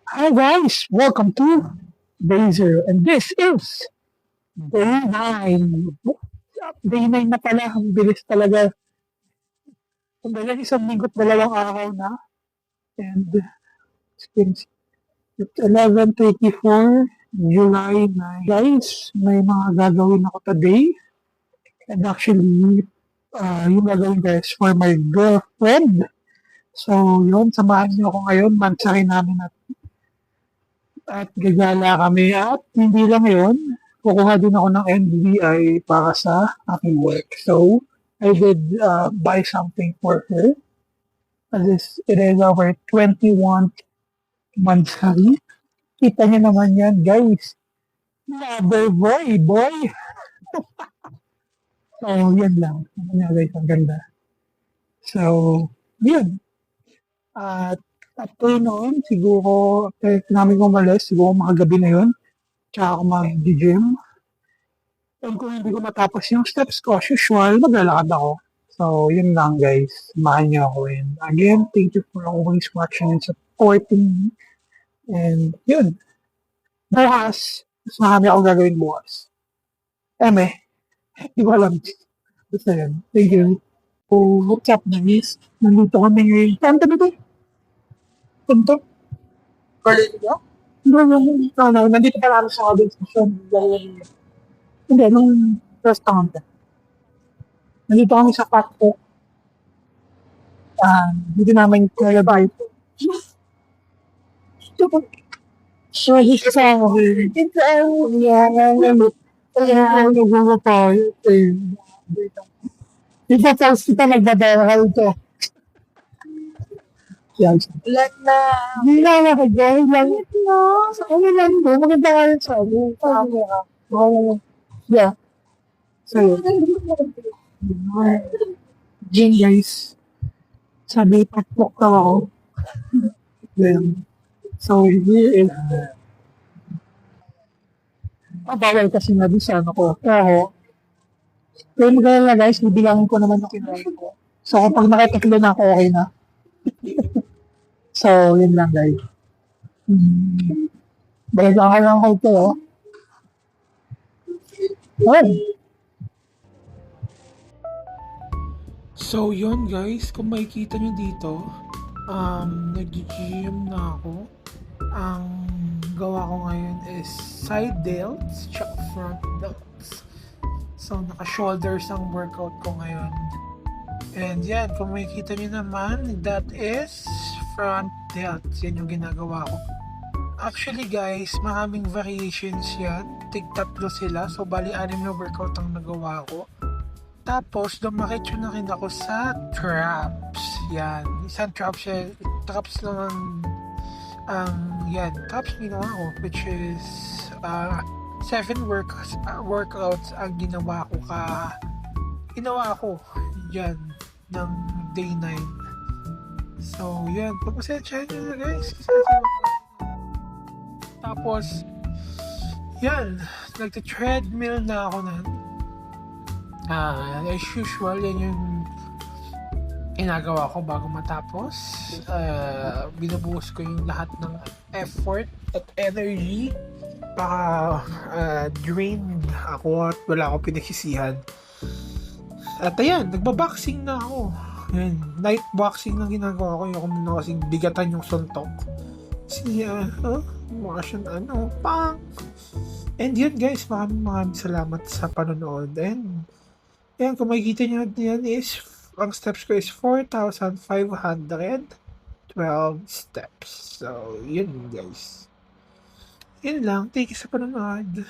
Hi guys, welcome to Day Zero, and this is Day 9. Day 9 na pala, ang bilis talaga. Kumbaga isang linggo't dalawang araw na, and it's 11:34, July 9. Guys, may mga gagawin ako today, and actually, yung gagawin guys for my girlfriend. So, yun, samahan niyo ako ngayon, mansakin namin at gagala kami at hindi lang yun, kukuha din ako ng NBI para sa aking work. So, I did buy something for her. It is our 21st monthsary. Kita niyo naman yan, guys. Lover boy. So, yan lang. Yan guys, ang ganda. So, yun. At after noon, siguro, after namin umalis, siguro makagabi na yun, tsaka ako mag-gym. And kung hindi ko matapos yung steps ko, as usual, maglalakad ako. So, yun lang guys. Samahan niyo ako. And again, thank you for always watching and supporting me. And yun. Bukas, mas marami ako gagawin bukas. Hindi ko alam. Basta yun. Thank you. So, what's up guys? Nandito kami ngayon. Saan kami to? Punto? College ba? Nandito pa lang sa audience station. Hindi, nung restaurant. Nandito kami sa Paco. Dito namin nalabay. So, he's saying, it's Dito sa kita nagdadahal ko. Yan. Ulan na. Hindi na nakagay. Langit na. Sa ano lang mo. Maganda ka rin sa ano. Yeah. So, Jane guys. Sabi, pakpok daw ako. Then, so, here is bawal kasi na doon sa ano ko. Pero maglalala guys, bibilangin ko naman yung kinain ko. So, kapag nakataklo na ako, okay na. So, yun lang guys. Balik lang kayo ng hotel, oh. So yun guys, kung makikita nyo dito, nag-gym na ako. Ang gawa ko ngayon is side delts, tsaka front delts. So naka-shoulders ang workout ko ngayon. And yan, kung makikita nyo naman, that is front delts. Yan yung ginagawa ko. Actually guys, maraming variations yan. Tig-tatlo sila. So bali 6 na workout ang nagawa ko. Tapos, dumakit na rin ako sa traps. Yan. Isang traps siya. Traps lang yan. Traps ginawa ko. Which is 7 workouts ang ginawa ko yan ng day 9. So, yan. Pagpasensya nyo na guys. Tapos, yan. Nagta-treadmill na ako na. As usual, yan yung ginagawa ko bago matapos. Binubuhos ko yung lahat ng effort at energy. Baka drained ako at wala akong pinagsisihan. At ayan, nagbaboxing na ako. Yan, night boxing na ginagawa ko. Yung muna kasing bigatan yung suntok. Mukha siyang pang. And yun guys, maraming salamat sa panonood. And yan, kung makikita nyo yan is, ang steps ko is 4,512 steps. So, yun guys. Yun lang. Thank you sa panonood.